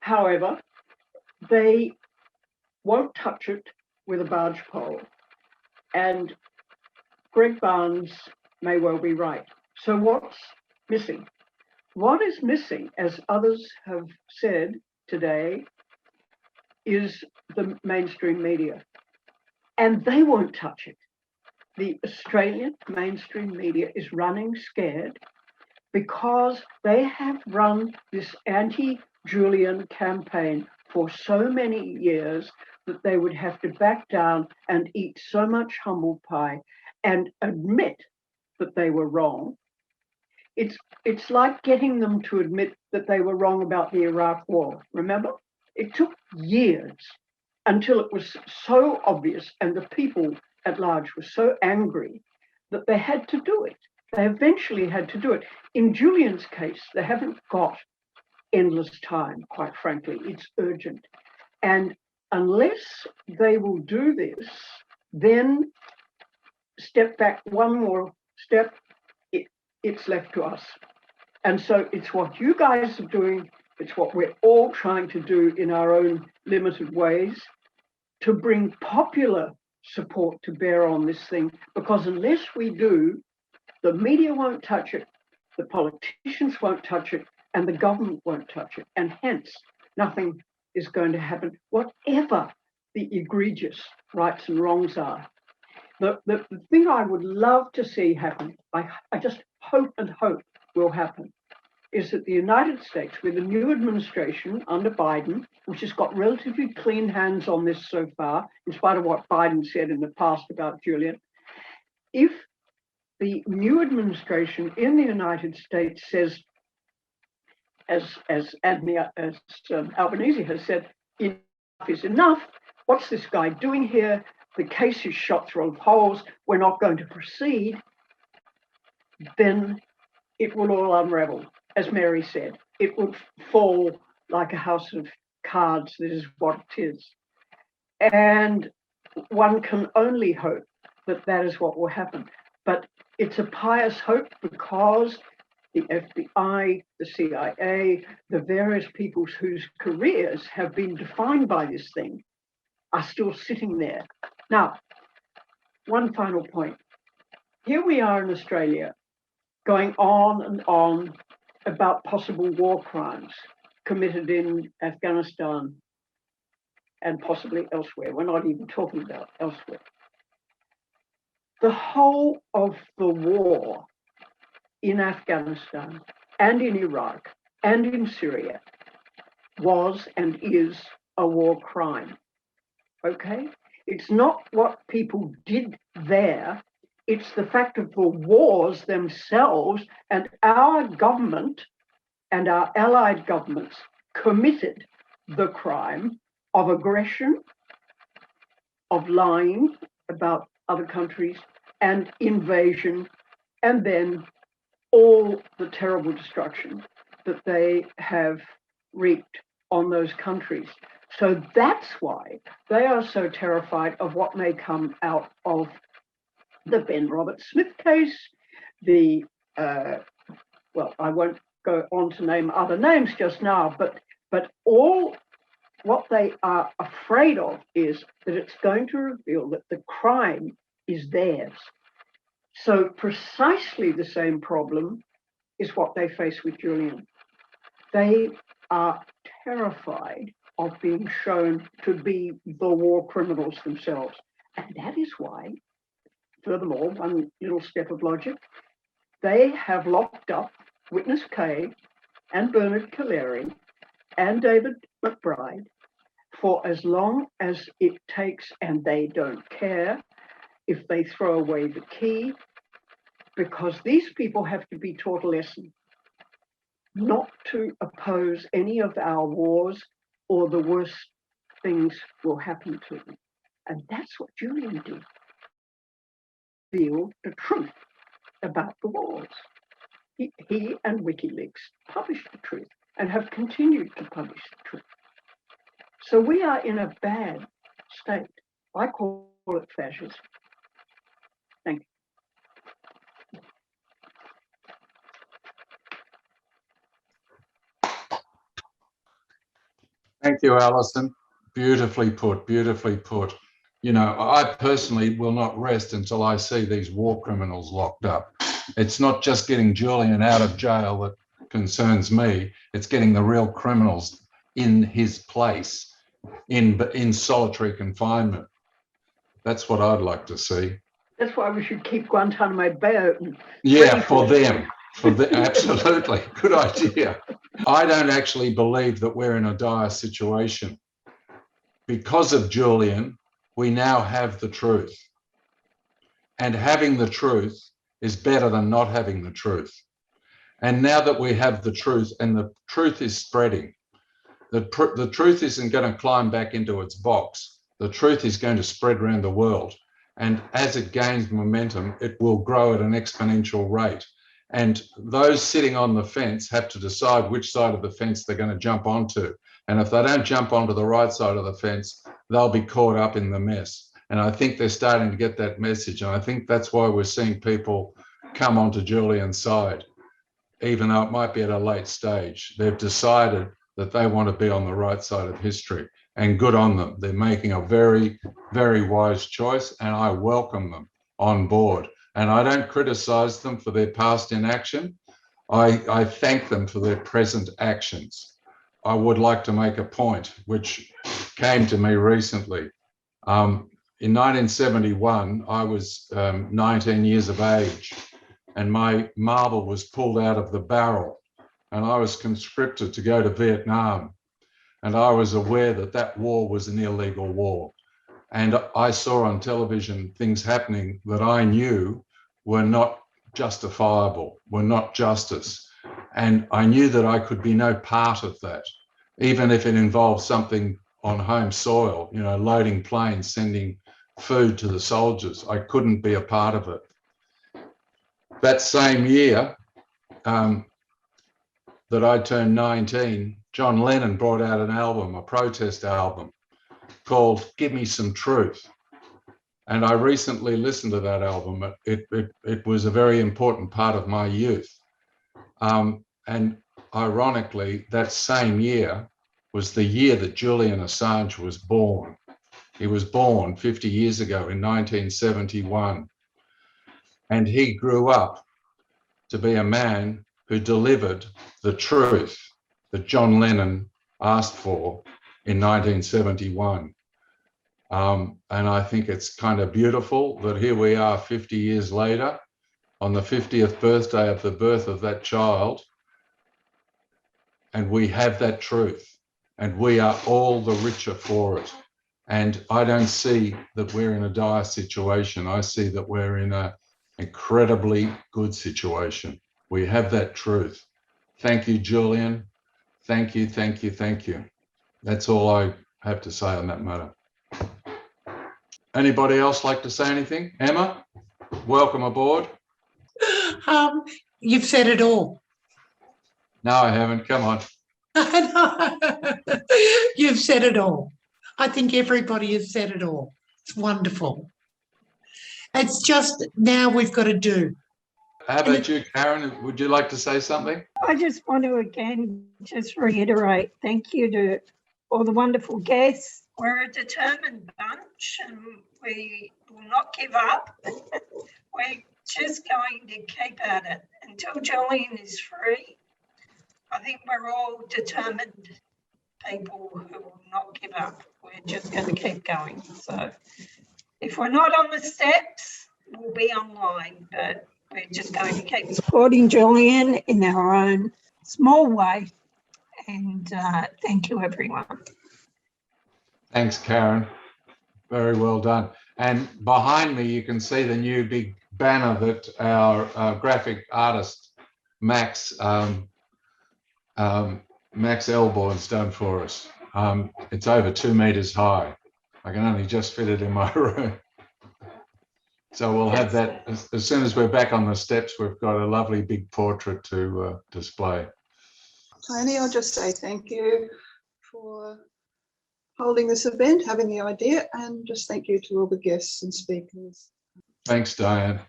However, they won't touch it with a barge pole. And Greg Barnes may well be right. So what's missing? What is missing, as others have said today, is the mainstream media. And they won't touch it. The Australian mainstream media is running scared because they have run this anti-Julian campaign for so many years that they would have to back down and eat so much humble pie and admit that they were wrong. It's like getting them to admit that they were wrong about the Iraq War. Remember? It took years until it was so obvious and the people at large were so angry that they had to do it. They eventually had to do it. In Julian's case, they haven't got endless time, quite frankly. It's urgent. And unless they will do this, then step back one more step, it's left to us. And so it's what you guys are doing. It's what we're all trying to do in our own limited ways to bring popular support to bear on this thing, because unless we do, the media won't touch it, the politicians won't touch it, and the government won't touch it. And hence, nothing is going to happen, whatever the egregious rights and wrongs are. The thing I would love to see happen, I just hope and hope will happen, is that the United States, with the new administration under Biden, which has got relatively clean hands on this so far, in spite of what Biden said in the past about Julian, if the new administration in the United States says, as Albanese has said, enough is enough, what's this guy doing here? The case is shot through holes, we're not going to proceed, then it will all unravel. As Mary said, it would fall like a house of cards. This is what it is. And one can only hope that that is what will happen. But it's a pious hope, because the FBI, the CIA, the various people whose careers have been defined by this thing are still sitting there. Now, one final point. Here we are in Australia going on and on about possible war crimes committed in Afghanistan and possibly elsewhere. We're not even talking about elsewhere. The whole of the war in Afghanistan and in Iraq and in Syria was and is a war crime. Okay? It's not what people did there. It's the fact of the wars themselves, and our government and our allied governments committed the crime of aggression, of lying about other countries, and invasion, and then all the terrible destruction that they have wreaked on those countries. So that's why they are so terrified of what may come out of the Ben Roberts-Smith case, the, well, I won't go on to name other names just now, but all what they are afraid of is that it's going to reveal that the crime is theirs. So precisely the same problem is what they face with Julian. They are terrified of being shown to be the war criminals themselves. And that is why, furthermore, one little step of logic, they have locked up Witness K and Bernard Collaery and David McBride for as long as it takes, and they don't care if they throw away the key, because these people have to be taught a lesson not to oppose any of our wars, or the worst things will happen to them. And that's what Julian did. Reveal the truth about the wars. He and WikiLeaks published the truth and have continued to publish the truth. So we are in a bad state. I call it fascism. Thank you. Thank you, Alison. Beautifully put, beautifully put. You know, I personally will not rest until I see these war criminals locked up. It's not just getting Julian out of jail that concerns me. It's getting the real criminals in his place, in solitary confinement. That's what I'd like to see. That's why we should keep Guantanamo Bay open. Yeah, for them. Absolutely. Good idea. I don't actually believe that we're in a dire situation. Because of Julian, we now have the truth. And having the truth is better than not having the truth. And now that we have the truth, and the truth is spreading, the truth isn't going to climb back into its box. The truth is going to spread around the world. And as it gains momentum, it will grow at an exponential rate. And those sitting on the fence have to decide which side of the fence they're going to jump onto. And if they don't jump onto the right side of the fence, they'll be caught up in the mess. And I think they're starting to get that message. And I think that's why we're seeing people come onto Julian's side. even though it might be at a late stage. They've decided that they want to be on the right side of history, and good on them. They're making a very, very wise choice, and I welcome them on board. And I don't criticize them for their past inaction. I thank them for their present actions. I would like to make a point which came to me recently. In 1971, I was 19 years of age, and my marble was pulled out of the barrel, and I was conscripted to go to Vietnam. And I was aware that that war was an illegal war. And I saw on television things happening that I knew were not justifiable, were not justice. And I knew that I could be no part of that, even if it involved something on home soil, you know, loading planes, sending food to the soldiers. I couldn't be a part of it. That same year that I turned 19, John Lennon brought out an album, a protest album called Give Me Some Truth. And I recently listened to that album. It was a very important part of my youth. And ironically, that same year was the year that Julian Assange was born. He was born 50 years ago in 1971. And he grew up to be a man who delivered the truth that John Lennon asked for in 1971. And I think it's kind of beautiful that here we are 50 years later, on the 50th birthday of the birth of that child, and we have that truth, and we are all the richer for it. And I don't see that we're in a dire situation. I see that we're in an incredibly good situation. We have that truth. Thank you, Julian. Thank you, thank you, thank you. That's all I have to say on that matter. Anybody else like to say anything? Emma, welcome aboard. You've said it all. No, I haven't. Come on. You've said it all. I think everybody has said it all. It's wonderful. It's just now we've got to do. How about you, Karen? Would you like to say something? I just want to again just reiterate thank you to all the wonderful guests. We're a determined bunch and we will not give up. We're just going to keep at it until Julian is free. I think we're all determined people who will not give up. We're just going to keep going. So if we're not on the steps, we'll be online, but we're just going to keep supporting Julian in our own small way. And thank you, everyone. Thanks, Karen. Very well done. And behind me, you can see the new big banner that our graphic artist, Max Elborn's done for us. It's over 2 meters high. I can only just fit it in my room. So we'll have that as soon as we're back on the steps. We've got a lovely big portrait to display. Tony, I'll just say thank you for holding this event, having the idea, and just thank you to all the guests and speakers. Thanks, Diane.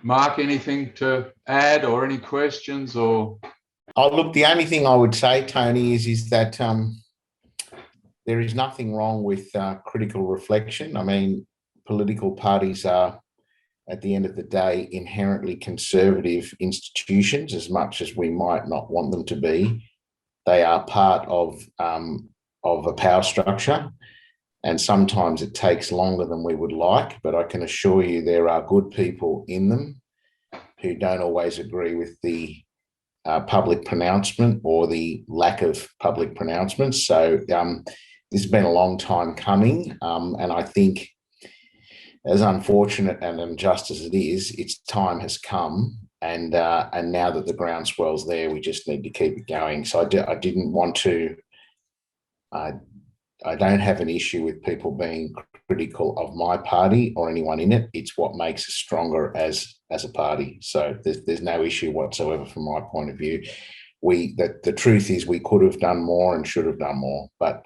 Mark, anything to add or any questions or? Oh, look, the only thing I would say, Tony, is that there is nothing wrong with critical reflection. I mean, political parties are, at the end of the day, inherently conservative institutions, as much as we might not want them to be. They are part of a power structure, and sometimes it takes longer than we would like, but I can assure you there are good people in them who don't always agree with the public pronouncement or the lack of public pronouncements. So this has been a long time coming, and I think, as unfortunate and unjust as it is, its time has come, and now that the groundswell's there, we just need to keep it going. So I didn't want to. I don't have an issue with people being critical of my party or anyone in it. It's what makes us stronger as a party. So there's no issue whatsoever from my point of view. The truth is we could have done more and should have done more, but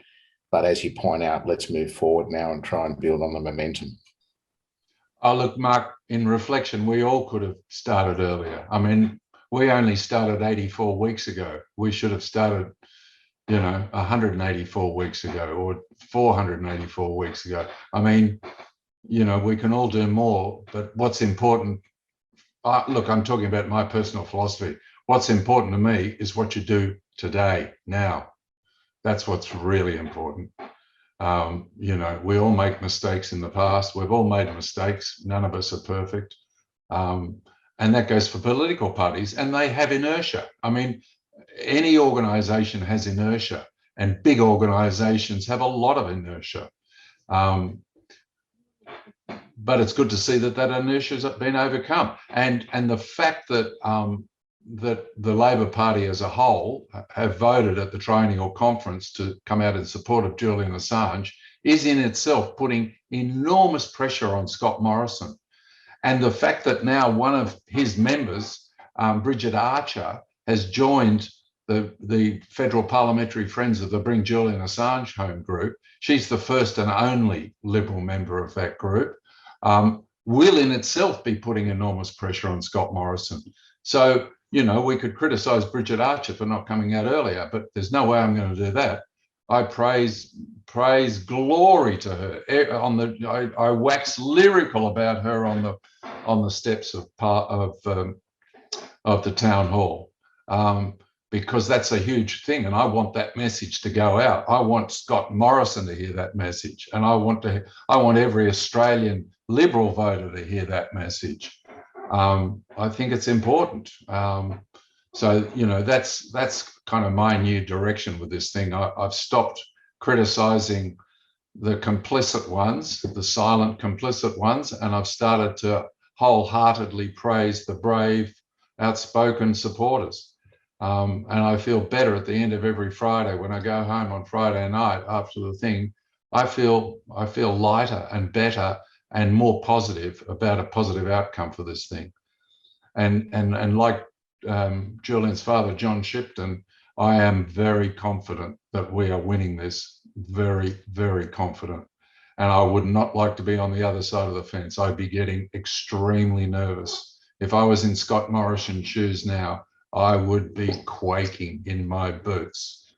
as you point out, let's move forward now and try and build on the momentum. Oh, look, Mark, in reflection, we all could have started earlier. I mean, We only started 84 weeks ago. We should have started, 184 weeks ago or 484 weeks ago. I mean, we can all do more, but what's important, look, I'm talking about my personal philosophy. What's important to me is what you do today, now. That's what's really important. We all make mistakes in the past. We've all made mistakes. None of us are perfect. And that goes for political parties, and they have inertia. I mean, any organization has inertia, and big organizations have a lot of inertia. But it's good to see that inertia has been overcome. And the fact that that the Labor Party as a whole have voted at the triennial conference to come out in support of Julian Assange is in itself putting enormous pressure on Scott Morrison. And the fact that now one of his members, Bridget Archer, has joined the Federal Parliamentary Friends of the Bring Julian Assange Home group. She's the first and only Liberal member of that group. Will in itself be putting enormous pressure on Scott Morrison. So, we could criticise Bridget Archer for not coming out earlier, but there's no way I'm going to do that. I praise glory to her. I wax lyrical about her on the steps of the town hall, because that's a huge thing, and I want that message to go out. I want Scott Morrison to hear that message, and I want every Australian Liberal voter to hear that message. I think it's important. So that's kind of my new direction with this thing. I've stopped criticising the complicit ones, the silent complicit ones, and I've started to wholeheartedly praise the brave, outspoken supporters. And I feel better at the end of every Friday when I go home on Friday night after the thing. I feel lighter and better and more positive about a positive outcome for this thing. And like Julian's father, John Shipton, I am very confident that we are winning this. Very, very confident. And I would not like to be on the other side of the fence. I'd be getting extremely nervous. If I was in Scott Morrison's shoes now, I would be quaking in my boots.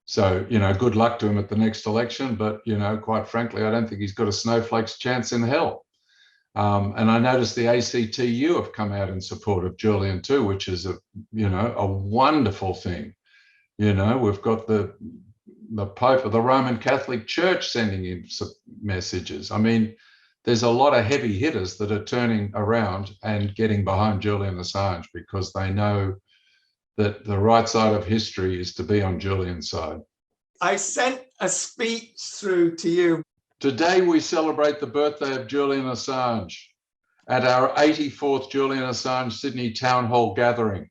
So, good luck to him at the next election. But, quite frankly, I don't think he's got a snowflake's chance in hell. And I noticed the ACTU have come out in support of Julian too, which is a wonderful thing. We've got the Pope of the Roman Catholic Church sending in messages. I mean, there's a lot of heavy hitters that are turning around and getting behind Julian Assange because they know that the right side of history is to be on Julian's side. I sent a speech through to you. Today we celebrate the birthday of Julian Assange at our 84th Julian Assange Sydney Town Hall gathering,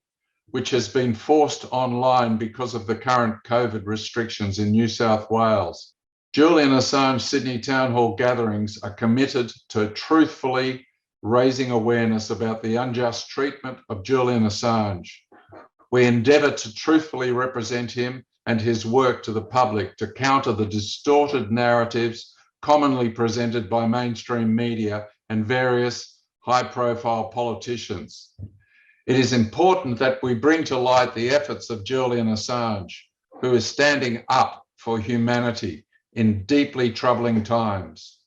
which has been forced online because of the current COVID restrictions in New South Wales. Julian Assange Sydney Town Hall gatherings are committed to truthfully raising awareness about the unjust treatment of Julian Assange. We endeavour to truthfully represent him and his work to the public to counter the distorted narratives commonly presented by mainstream media and various high-profile politicians. It is important that we bring to light the efforts of Julian Assange, who is standing up for humanity in deeply troubling times.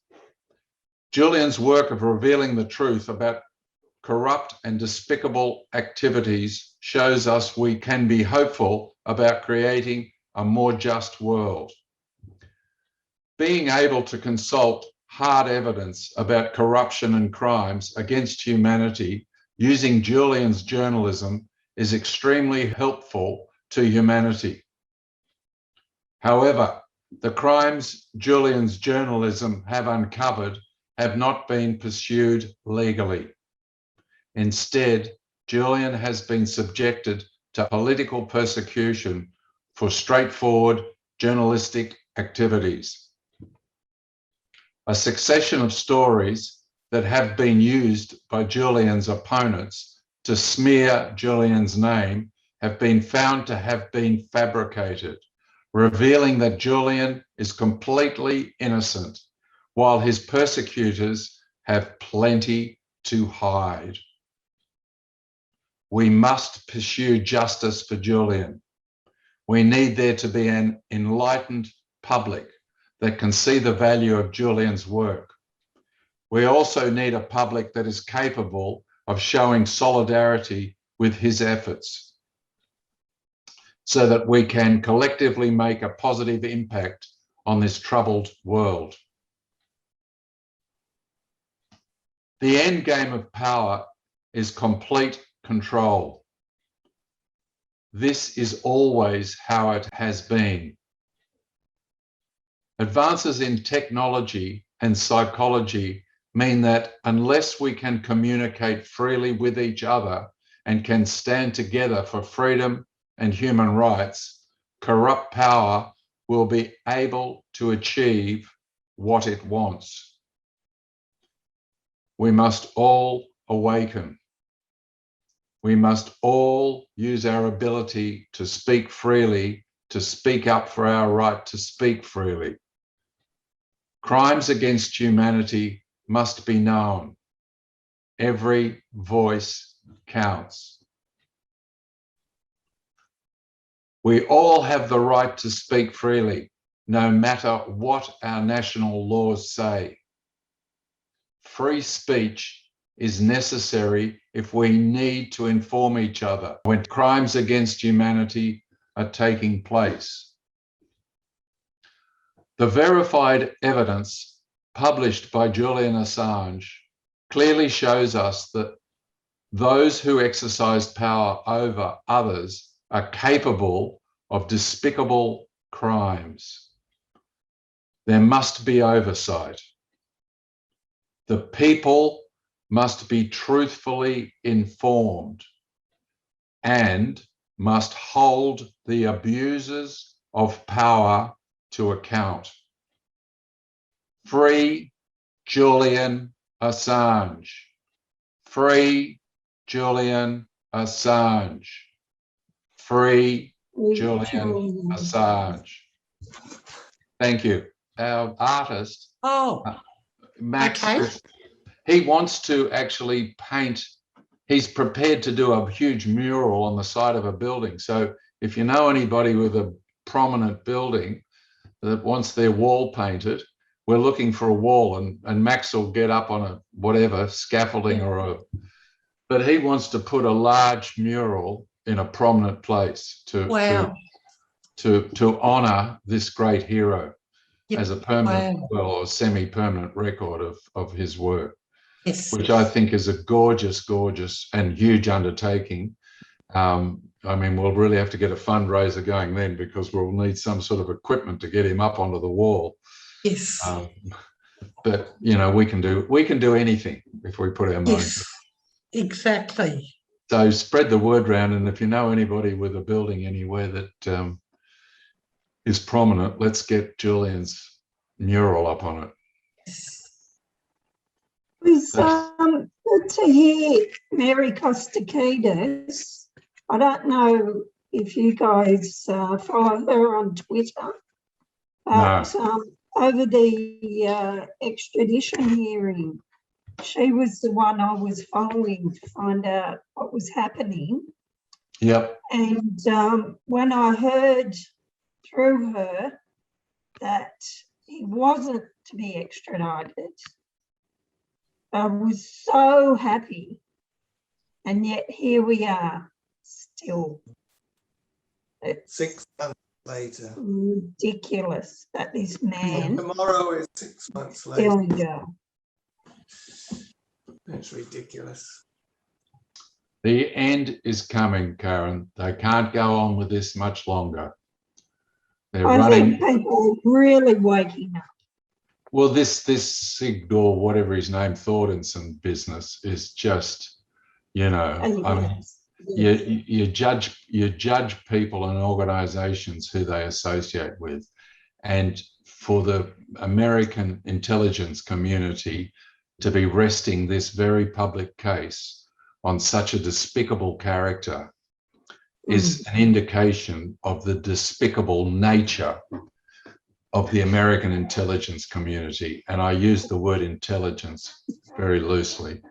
Julian's work of revealing the truth about corrupt and despicable activities shows us we can be hopeful about creating a more just world. Being able to consult hard evidence about corruption and crimes against humanity using Julian's journalism is extremely helpful to humanity. However, the crimes Julian's journalism have uncovered have not been pursued legally. Instead, Julian has been subjected to political persecution for straightforward journalistic activities. A succession of stories that have been used by Julian's opponents to smear Julian's name have been found to have been fabricated, revealing that Julian is completely innocent, while his persecutors have plenty to hide. We must pursue justice for Julian. We need there to be an enlightened public that can see the value of Julian's work. We also need a public that is capable of showing solidarity with his efforts so that we can collectively make a positive impact on this troubled world. The end game of power is complete control. This is always how it has been. Advances in technology and psychology mean that unless we can communicate freely with each other and can stand together for freedom and human rights, corrupt power will be able to achieve what it wants. We must all awaken. We must all use our ability to speak freely, to speak up for our right to speak freely. Crimes against humanity must be known. Every voice counts. We all have the right to speak freely, no matter what our national laws say. Free speech is necessary if we need to inform each other when crimes against humanity are taking place. The verified evidence published by Julian Assange clearly shows us that those who exercise power over others are capable of despicable crimes. There must be oversight. The people must be truthfully informed and must hold the abusers of power to account. Free Julian Assange. Free Julian Assange. Free Julian Assange. Thank you. Our artist, Max, okay. he wants to actually paint. He's prepared to do a huge mural on the side of a building. So if you know anybody with a prominent building that wants their wall painted, we're looking for a wall, and Max will get up on a whatever scaffolding but he wants to put a large mural in a prominent place to honor this great hero as a permanent, or semi-permanent record of his work, which I think is a gorgeous, gorgeous and huge undertaking. I mean, we'll really have to get a fundraiser going then, because we'll need some sort of equipment to get him up onto the wall. Yes. But you know, we can do anything if we put our mind to it. Exactly. So spread the word around, and if you know anybody with a building anywhere that is prominent, let's get Julian's mural up on it. It was good to hear Mary Kostakidis. I don't know if you guys follow her on Twitter, but over the extradition hearing, she was the one I was following to find out what was happening. Yep. And when I heard through her that he wasn't to be extradited, I was so happy. And yet here we are still. It's 6 months later. ridiculous that this man Tomorrow is 6 months still later. in jail. It's ridiculous. The end is coming, Karen. They can't go on with this much longer. They're I running. think people are really waking up. Well, this Sigdor, whatever his name, Thordenson business is just, you know, I mean, you judge people and organizations who they associate with, and for the American intelligence community to be resting this very public case on such a despicable character is an indication of the despicable nature of the American intelligence community. And I use the word intelligence very loosely.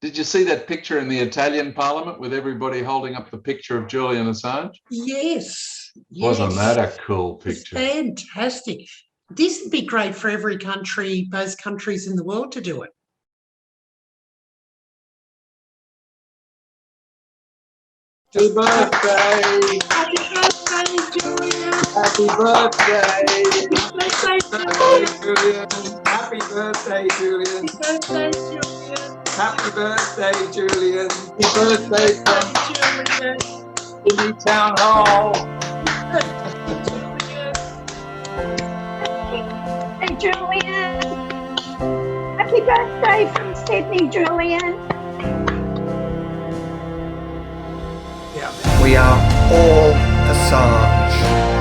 Did you see that picture in the Italian Parliament with everybody holding up the picture of Julian Assange? Yes. Wasn't that a cool It's picture? fantastic. This would be great for every country, most countries in the world to do it. Happy birthday! Happy birthday, Julian! Happy birthday! Happy birthday, Julian! Happy birthday, Julian! Happy birthday, Julian! Happy birthday from Sydney Town Hall! Hey, Julian. Happy birthday from Sydney, Julian. We are all Assange.